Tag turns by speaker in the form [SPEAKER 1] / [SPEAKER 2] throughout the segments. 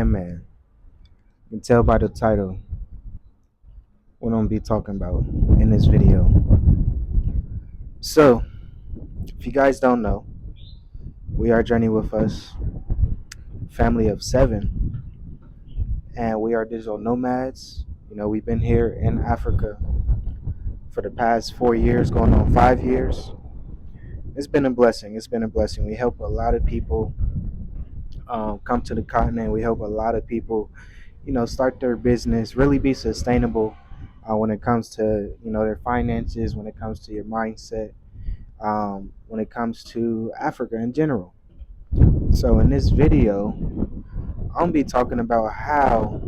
[SPEAKER 1] Man. You can tell by the title what I'm gonna be talking about in this video. So, if you guys don't know, we are Journey with Us, family of 7, and we are digital nomads. We've been here in Africa for the past 4 years, going on 5 years. It's been a blessing. It's been a blessing. We help a lot of people come to the continent. We help a lot of people start their business, really be sustainable when it comes to their finances, when it comes to your mindset, when it comes to Africa in general. So in this video, I'm gonna be talking about how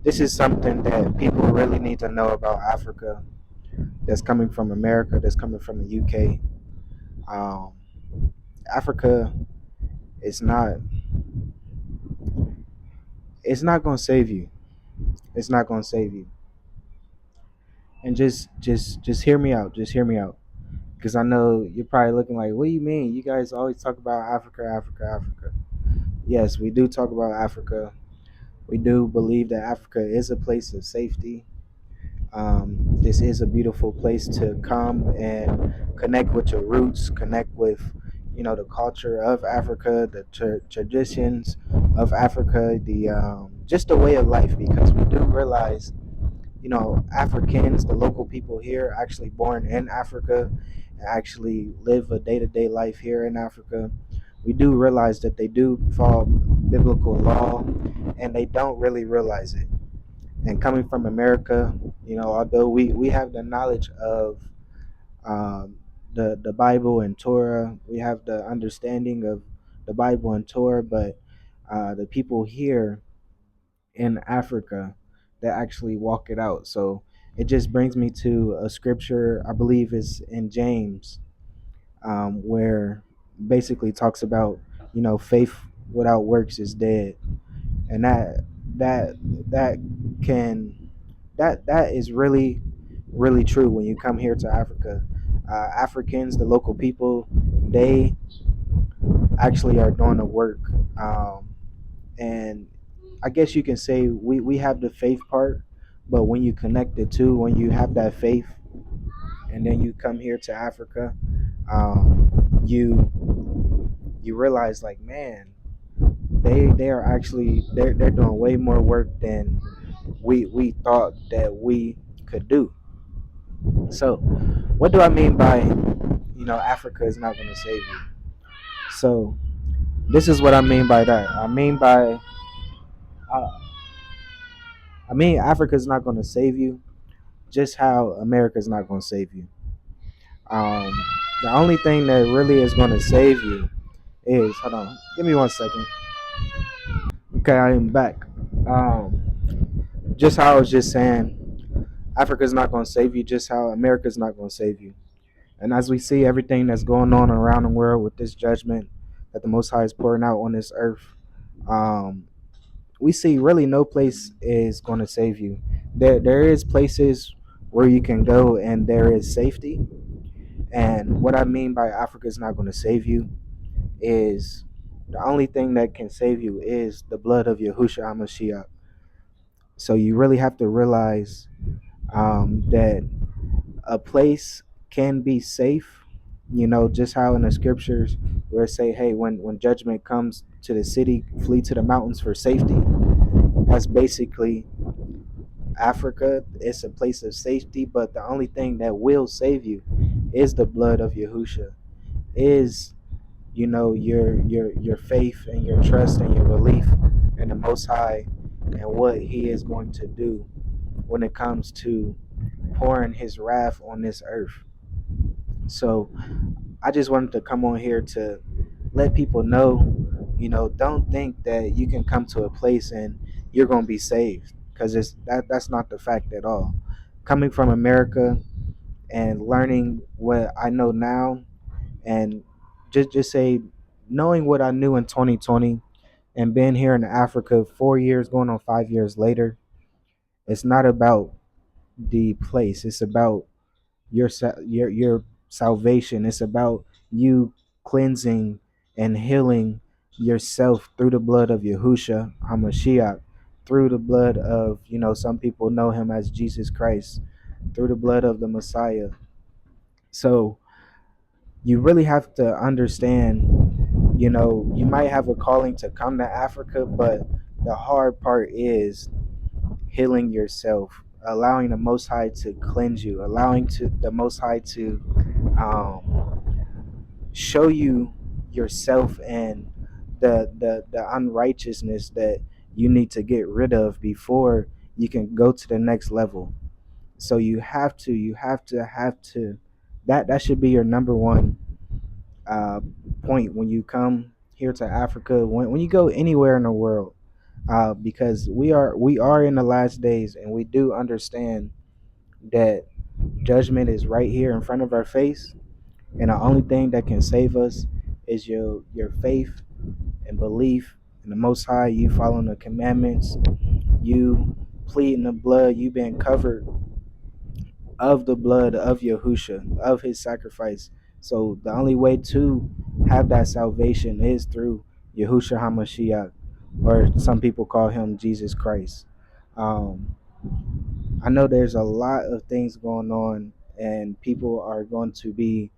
[SPEAKER 1] this is something that people really need to know about Africa. That's coming from America. That's coming from the UK. Um, Africa is not. It's not gonna save you. It's not gonna save you. And just hear me out. Just hear me out. Because I know you're probably looking like, what do you mean? You guys always talk about Africa, Africa, Africa. Yes, we do talk about Africa. We do believe that Africa is a place of safety. This is a beautiful place to come and connect with your roots, connect with, the culture of Africa, the traditions of Africa, the just the way of life. Because we do realize Africans, the local people here, actually born in Africa, actually live a day-to-day life here in Africa. We do realize that they do follow biblical law, and they don't really realize it. And coming from America, although we have the knowledge of the Bible and Torah, we have the understanding of the Bible and Torah, but the people here in Africa that actually walk it out. So it just brings me to a scripture, I believe is in James, where basically talks about, faith without works is dead. And that that can that is really true when you come here to Africa. Africans, the local people, they actually are doing the work. And I guess you can say we have the faith part, but when you connect the two, when you have that faith, and then you come here to Africa, you realize like, man, they are actually they're doing way more work than we thought that we could do. So, what do I mean by Africa is not going to save you? So this is what I mean by that. Uh, I mean Africa is not going to save you just how America is not going to save you. Um, the only thing that really is going to save you is, hold on, give me 1 second. Okay, I am back. Um, just how I was just saying, Africa's not going to save you, just how America's not going to save you. And as we see everything that's going on around the world with this judgment that the Most High is pouring out on this earth, um, we see really no place is going to save you. There is places where you can go and there is safety. And what I mean by Africa is not going to save you is the only thing that can save you is the blood of Yahushua HaMashiach. So you really have to realize that a place can be safe. Just how in the scriptures where it say, hey, when judgment comes to the city, flee to the mountains for safety. That's basically Africa. It's a place of safety, but the only thing that will save you is the blood of Yahushua. Is your faith and your trust and your belief in the Most High and what He is going to do when it comes to pouring His wrath on this earth. So I just wanted to come on here to let people know, don't think that you can come to a place and you're going to be saved, because that's not the fact at all. Coming from America and learning what I know now, and just say knowing what I knew in 2020 and being here in Africa 4 years going on 5 years later, it's not about the place. It's about your salvation. It's about you cleansing and healing yourself through the blood of Yahusha Hamashiach, through the blood of, some people know him as Jesus Christ, through the blood of the Messiah. So you really have to understand, you might have a calling to come to Africa, but the hard part is healing yourself, allowing the Most High to cleanse you, allowing the Most High to um, show you yourself and the unrighteousness that you need to get rid of before you can go to the next level. So you have to that should be your number one uh, point when you come here to Africa, when you go anywhere in the world, because we are in the last days, and we do understand that judgment is right here in front of our face, and the only thing that can save us is your faith and belief in the Most High. You following the commandments, you pleading the blood, you being covered of the blood of Yahusha, of his sacrifice. So the only way to have that salvation is through Yahusha HaMashiach, or some people call him Jesus Christ. Um, I know there's a lot of things going on, and people are going to be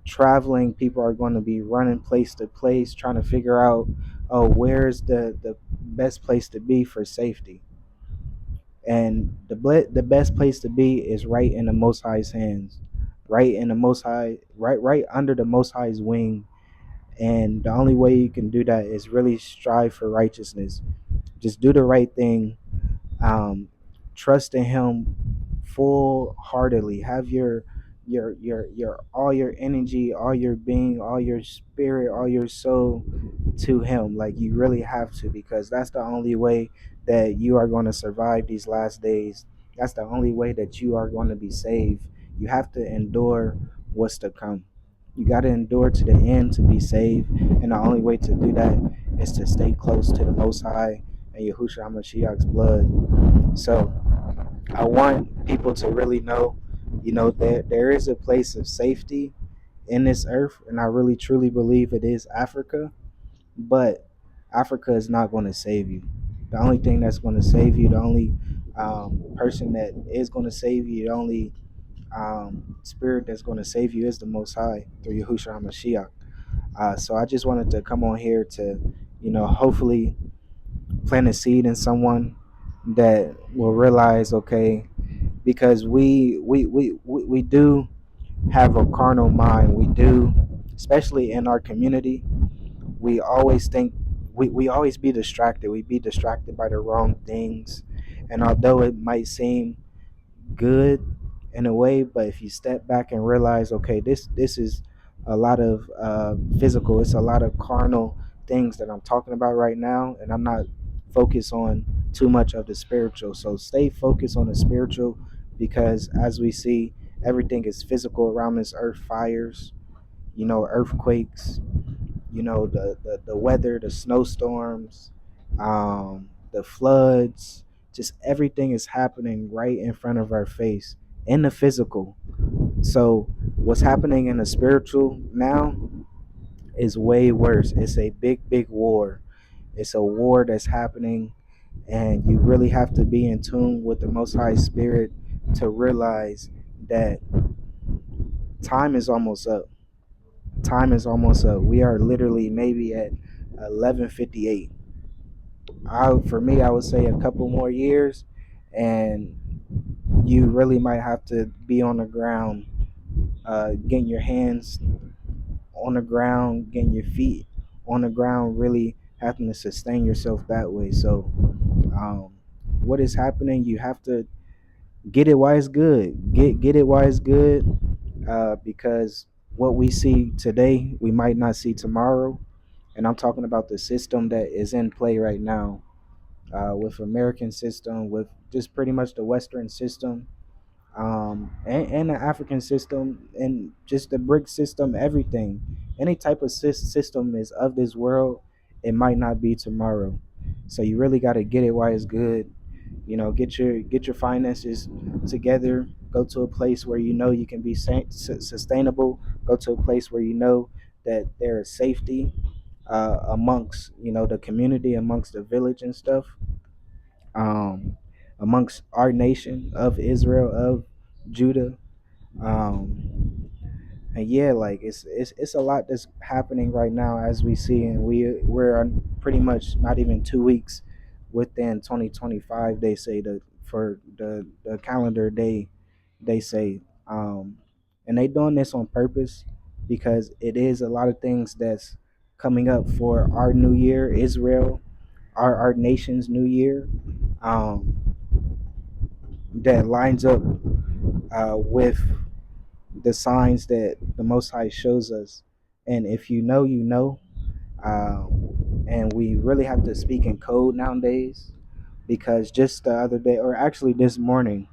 [SPEAKER 1] traveling. People are going to be running place to place, trying to figure out, oh, where's the best place to be for safety. And the best place to be is right in the Most High's hands, right in the Most High, right under the Most High's wing. And the only way you can do that is really strive for righteousness. Just do the right thing. um, Trust in him full heartedly. Have your all your energy, all your being, all your spirit, all your soul to him. Like, you really have to, because that's the only way that you are going to survive these last days. That's the only way that you are going to be saved. You have to endure what's to come. You got to endure to the end to be saved, and the only way to do that is to stay close to the Most High and Yahushua HaMashiach's blood. So I want people to really know, that there is a place of safety in this earth, and I really truly believe it is Africa. But Africa is not going to save you. The only thing that's going to save you, the only person that is going to save you, the only spirit that's going to save you is the Most High through Yahushua HaMashiach. So I just wanted to come on here to, hopefully plant a seed in someone that will realize, okay, because we do have a carnal mind. We do, especially in our community. We always think, we always be distracted. We be distracted by the wrong things, and although it might seem good in a way, but if you step back and realize, okay, this is a lot of physical, it's a lot of carnal things that I'm talking about right now, and I'm not focused on too much of the spiritual. So stay focused on the spiritual, because as we see, everything is physical around this earth. Fires, earthquakes, the weather, the snowstorms, the floods, just everything is happening right in front of our face in the physical. So what's happening in the spiritual now is way worse. It's a big war. It's a war that's happening, and you really have to be in tune with the Most High Spirit to realize that time is almost up. Time is almost up. We are literally maybe at 11:58. For me, I would say a couple more years, and you really might have to be on the ground, getting your hands on the ground, getting your feet on the ground, really having to sustain yourself that way. So, um, what is happening? You have to get it while it's good. Get it while it's good, because what we see today, we might not see tomorrow. And I'm talking about the system that is in play right now, with American system, with just pretty much the Western system, and the African system, and just the brick system. Everything, any type of system is of this world. It might not be tomorrow, so you really got to get it while it's good. Get your finances together. Go to a place where you know you can be sustainable. Go to a place where you know that there is safety amongst the community, amongst the village and stuff, um, amongst our nation of Israel, of Judah. And yeah, like it's a lot that's happening right now as we see, and we're on pretty much not even 2 weeks within 2025. They say for the calendar they say, and they doing this on purpose because it is a lot of things that's coming up for our new year, Israel, our nation's new year, um, that lines up with the signs that the Most High shows us. And if you know, you know. And we really have to speak in code nowadays because just the other day, or actually this morning,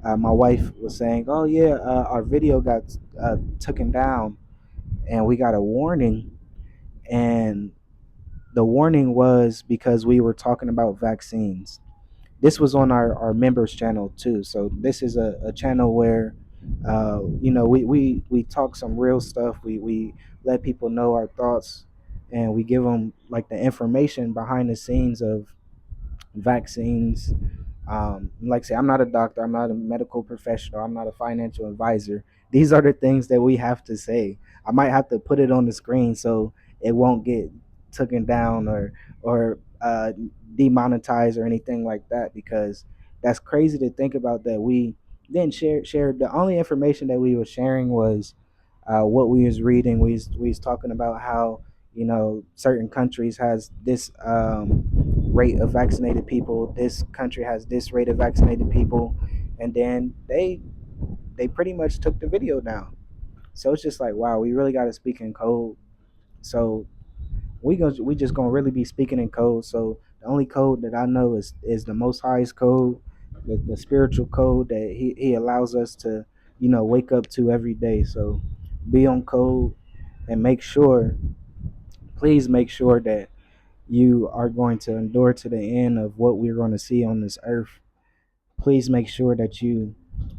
[SPEAKER 1] my wife was saying, "Oh yeah, our video got taken down, and we got a warning." And the warning was because we were talking about vaccines. This was on our members channel too, so this is a channel where we talk some real stuff. We let people know our thoughts, and we give them like the information behind the scenes of vaccines. Like I say, I'm not a doctor, I'm not a medical professional, I'm not a financial advisor. These are the things that we have to say. I might have to put it on the screen so it won't get taken down or demonetized or anything like that, because that's crazy to think about that we didn't share. The only information that we were sharing was what we was reading. We was talking about how certain countries has this rate of vaccinated people. This country has this rate of vaccinated people, and then they pretty much took the video down. So it's just like, wow, we really got to speak in code. So we just gonna really be speaking in code. So the only code that I know is the Most High's code, the spiritual code that he allows us to wake up to every day. So be on code and make sure, please make sure that you are going to endure to the end of what we're going to see on this earth. Please make sure that you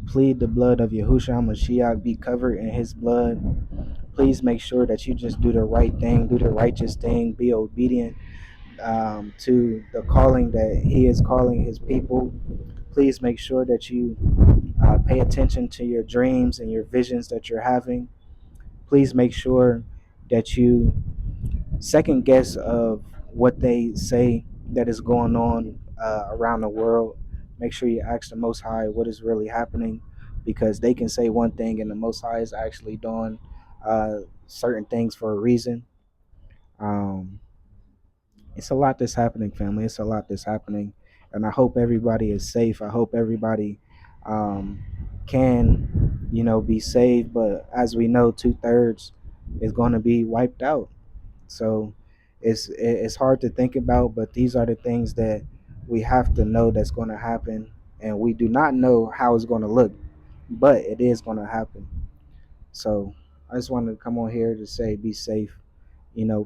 [SPEAKER 1] plead the blood of Yahushua HaMashiach, be covered in his blood. Please make sure that you just do the right thing, do the righteous thing, be obedient to the calling that he is calling his people. Please make sure that you pay attention to your dreams and your visions that you're having. Please make sure that you second guess of what they say that is going on around the world. Make sure you ask the Most High what is really happening, because they can say one thing and the Most High is actually doing certain things for a reason. Um, it's a lot that's happening, family. It's a lot that's happening, and I hope everybody is safe. I hope everybody um, can, be saved. But as we know, 2/3 is going to be wiped out. So it's hard to think about, but these are the things that we have to know that's going to happen, and we do not know how it's going to look, but it is going to happen. So I just wanted to come on here to say, be safe.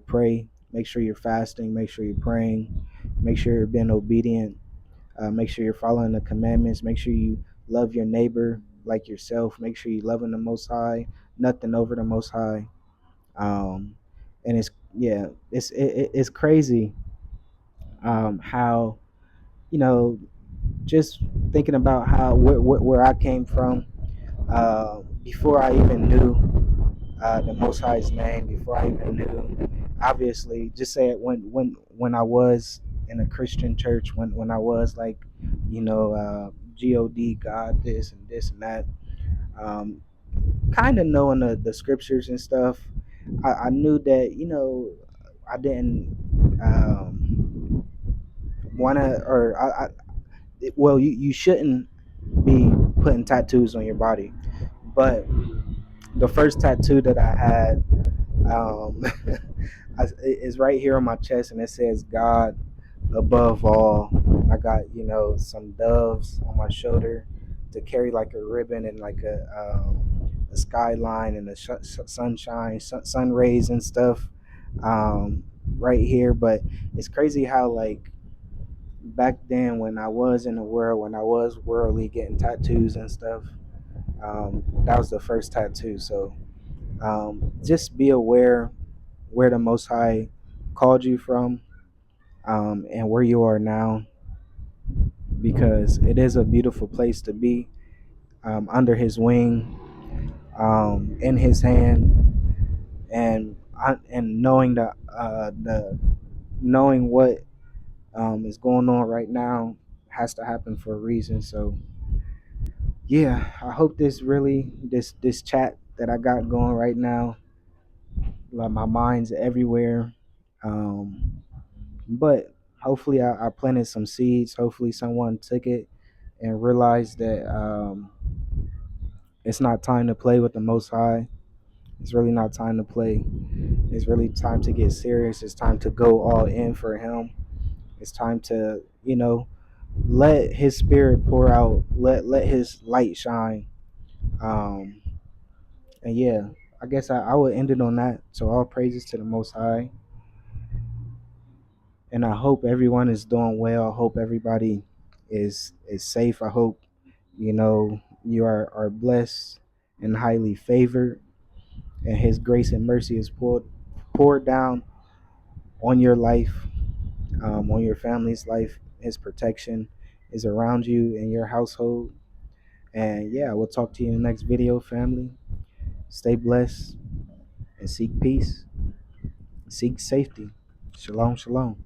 [SPEAKER 1] Pray. Make sure you're fasting. Make sure you're praying. Make sure you're being obedient. Make sure you're following the commandments. Make sure you love your neighbor like yourself. Make sure you're loving the Most High. Nothing over the Most High. um, and it's yeah, it's crazy how you know just thinking about how where I came from before I even knew the Most High's name, before I even knew, obviously, just say it when I was in a Christian church, when I was like, God, God, this and that, um, kind of knowing the scriptures and stuff. I knew that I didn't want to, or well, you shouldn't be putting tattoos on your body. But the first tattoo that I had um, is right here on my chest, and it says God above all. I got some doves on my shoulder to carry like a ribbon, and like a skyline and the sunshine, sun rays and stuff right here. But it's crazy how like back then when I was in the world, when I was worldly, getting tattoos and stuff, that was the first tattoo. So Just be aware where the Most High called you from, and where you are now, because it is a beautiful place to be, under His wing, in His hand, and knowing what is going on right now has to happen for a reason. So yeah, I hope this chat that I got going right now, like my mind's everywhere. Um, but hopefully I planted some seeds. Hopefully someone took it and realized that it's not time to play with the Most High. It's really not time to play. It's really time to get serious. It's time to go all in for Him. It's time to, let His Spirit pour out. Let His light shine. Um, and yeah, I guess I would end it on that. So all praises to the Most High, and I hope everyone is doing well. I hope everybody is safe. I hope you are blessed and highly favored, and His grace and mercy is poured down on your life, on your family's life. His protection is around you and your household. And yeah, we'll talk to you in the next video, family. Stay blessed and seek peace, seek safety. Shalom, shalom.